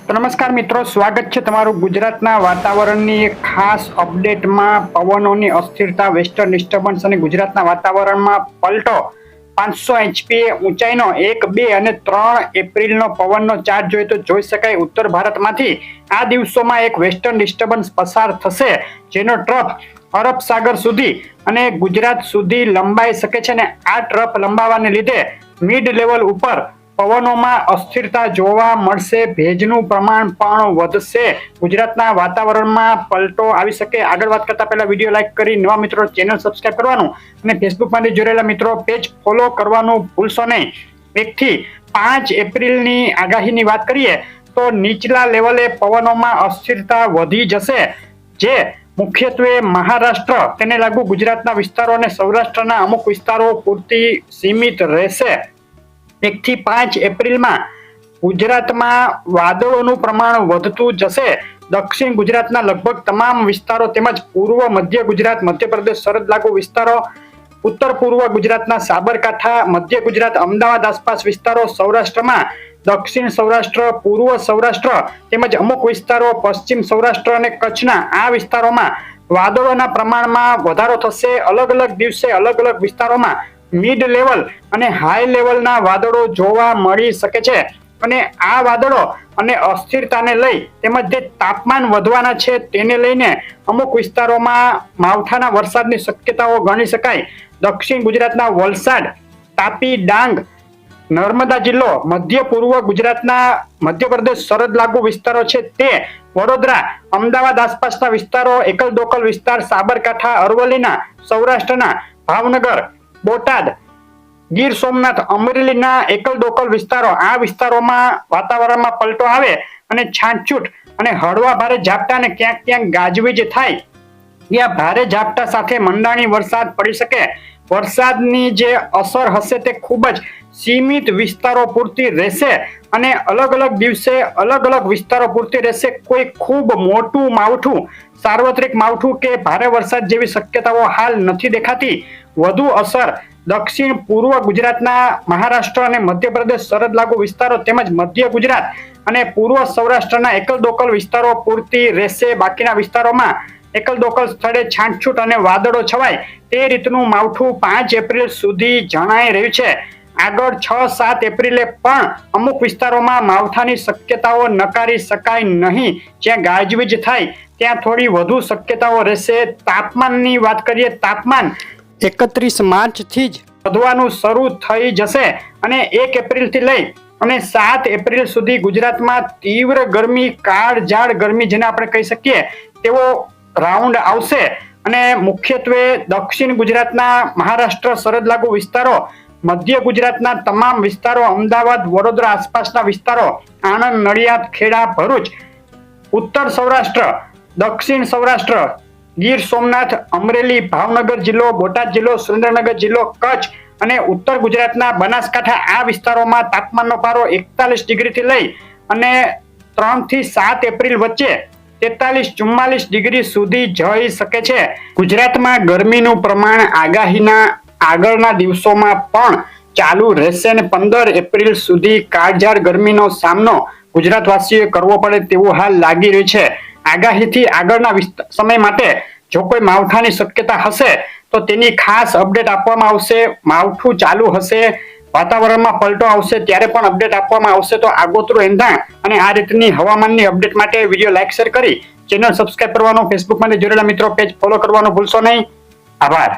તો નમસ્કાર મિત્રો, સ્વાગત છે તમારું ગુજરાતના વાતાવરણની એક ખાસ અપડેટમાં. પવનોની અસ્થિરતા, વેસ્ટર્ન ડિસ્ટર્બન્સ અને ગુજરાતના વાતાવરણમાં પલટો. 500 એચપીએ ઊંચાઈનો 1, 2 અને 3 એપ્રિલનો પવનનો ચાર્ટ જોઈએ તો જોઈ શકાય ઉત્તર ભારતમાંથી આ દિવસોમાં એક વેસ્ટર્ન ડિસ્ટર્બન્સ પસાર થશે, જેનો ટ્રફ અરબ સાગર સુધી અને ગુજરાત સુધી લંબાઈ શકે છે. અને આ ટ્રફ લંબાવાને લીધે મિડ લેવલ ઉપર પવનોમાં અસ્થિરતા જોવા મળશે, ભેજનું પ્રમાણ પણ વધશે, ગુજરાતના વાતાવરણમાં પલટો આવી શકે. આગળ વાત કરતા પહેલા વિડીયો લાઈક કરી નવા મિત્રો ચેનલ સબસ્ક્રાઇબ કરવાનું અને ફેસબુકમાંથી જોડેલા મિત્રો પેજ ફોલો કરવાનું ભૂલશો નહીં. 1 થી 5 એપ્રિલની આગાહીની વાત કરીએ તો નીચલા લેવલે પવનોમાં અસ્થિરતા વધી જશે, જે મુખ્યત્વે મહારાષ્ટ્ર, તેને લાગુ ગુજરાતના વિસ્તારો અને સૌરાષ્ટ્રના અમુક વિસ્તારો પૂરતી સીમિત રહેશે. 1 થી 5 એપ્રિલમાં ગુજરાતમાં વાદળોનું પ્રમાણ વધતું જશે. દક્ષિણ ગુજરાતના લગભગ તમામ વિસ્તારો તેમજ પૂર્વ મધ્ય ગુજરાત, મધ્યપ્રદેશ સરહદ લાગુ વિસ્તારો, ઉત્તર પૂર્વ ગુજરાતના સાબરકાંઠા, મધ્ય ગુજરાત, અમદાવાદ આસપાસ વિસ્તારો, સૌરાષ્ટ્રમાં દક્ષિણ સૌરાષ્ટ્ર, પૂર્વ સૌરાષ્ટ્ર તેમજ અમુક વિસ્તારો પશ્ચિમ સૌરાષ્ટ્ર અને કચ્છના આ વિસ્તારોમાં વાદળોના પ્રમાણમાં વધારો થશે. અલગ અલગ દિવસે અલગ અલગ વિસ્તારોમાં મિડ લેવલ અને હાઈ લેવલના વાદળો જોવા મળી શકે છે. અને આ વાદળો અને અસ્થિરતાને લઈ તેમજ જે તાપમાન વધવાના છે તેને લઈને અમુક વિસ્તારોમાં માવઠાના વરસાદની શક્યતાઓ ગણી શકાય. દક્ષિણ ગુજરાતના વલસાડ, તાપી, ડાંગ, નર્મદા જિલ્લો, મધ્ય પૂર્વ ગુજરાતના મધ્યપ્રદેશ સરહદ લાગુ વિસ્તારો છે તે, વડોદરા, અમદાવાદ આસપાસના વિસ્તારો, એકલ દોકલ વિસ્તાર, સાબરકાંઠા, અરવલ્લીના, સૌરાષ્ટ્રના ભાવનગર, બોટાદ, ગીર સોમનાથ, અમરેલીના એકલ દોકલ વિસ્તારો, આ વિસ્તારોમાં વાતાવરણમાં પલટો આવે અને છાંટછૂટ અને હળવા ભારે ઝાપટા અને ક્યાંક ક્યાંક ગાજવીજ થાય. ત્યાં ભારે ઝાપટા સાથે મંડાણી વરસાદ પડી શકે. વરસાદની જે અસર હશે તે ખૂબ જ સીમિત વિસ્તારો પૂરતી રહેશે અને અલગ અલગ દિવસે અલગ અલગ વિસ્તારો પૂરતી રહેશે. કોઈ ખૂબ મોટું માવઠું, સાર્વત્રિક માવઠું કે ભારે વરસાદ જેવી શક્યતાઓ હાલ નથી દેખાતી. વધુ અસર દક્ષિણ પૂર્વ ગુજરાતના મહારાષ્ટ્ર અને મધ્યપ્રદેશ સરહદ લાગુ વિસ્તારો તેમજ મધ્ય ગુજરાત અને પૂર્વ સૌરાષ્ટ્રના એકલ દોકલ વિસ્તારો પૂરતી રહેશે. બાકીના વિસ્તારોમાં એકલ દોકલ સ્થળે છાંટછૂટ અને વાદળો છવાય તે રીતનું માવઠું 5 એપ્રિલ સુધી જણાઈ રહ્યું છે. આગળ 6-7 એપ્રિલે પણ અમુક વિસ્તારોમાં માવઠાની શક્યતાઓ નકારી શકાય નહીં. જ્યાં ગાજવીજ થાય ત્યાં થોડી વધુ શક્યતાઓ રહેશે. તાપમાનની વાત કરીએ, તાપમાન 31 માર્ચથી જ વધવાનું શરૂ થઈ જશે અને 1 એપ્રિલથી લઈ અને 7 એપ્રિલ સુધી ગુજરાતમાં તીવ્ર ગરમી, કાળઝાળ ગરમી જેને આપણે કહી શકીએ તેવો રાઉન્ડ આવશે. અને મુખ્યત્વે દક્ષિણ ગુજરાતના મહારાષ્ટ્ર સરહદ લાગુ વિસ્તારો, મધ્ય ગુજરાતના તમામ વિસ્તારો, અમદાવાદ, વડોદરા આસપાસના વિસ્તારો, આણંદ, નડિયાદ, ખેડા, ભરૂચ, ઉત્તર સૌરાષ્ટ્ર, દક્ષિણ સૌરાષ્ટ્ર, ગીર સોમનાથ, અમરેલી, ભાવનગર જિલ્લો, બોટાદ જિલ્લો, સુરેન્દ્રનગર જિલ્લો, કચ્છ અને ઉત્તર ગુજરાતના બનાસકાંઠા, આ વિસ્તારોમાં તાપમાનનો પારો 41 ડિગ્રીથી લઈ અને 3 થી 7 એપ્રિલ વચ્ચે 43-44 ડિગ્રી સુધી જઈ શકે છે. ગુજરાતમાં ગરમીનું પ્રમાણ આગાહીના આગળના દિવસોમાં પણ ચાલુ રહેશે અને 15 એપ્રિલ સુધી કાળઝાળ ગરમીનો સામનો ગુજરાતવાસીઓએ કરવો પડે તેવું હાલ લાગી રહ્યું છે. આગાહીથી આગળના સમય માટે જો કોઈ માવઠાની શક્યતા હશે તો તેની ખાસ અપડેટ આપવામાં આવશે. માવઠું ચાલુ હશે, વાતાવરણમાં પલટો આવશે ત્યારે પણ અપડેટ આપવામાં આવશે. તો આગોતરું એંધાણ અને આ રીતની હવામાનની અપડેટ માટે વિડીયો લાઈક, શેર કરી ચેનલ સબસ્ક્રાઇબ કરવાનું, ફેસબુકમાંથી જોડેલા મિત્રો પેજ ફોલો કરવાનું ભૂલશો નહીં. આભાર.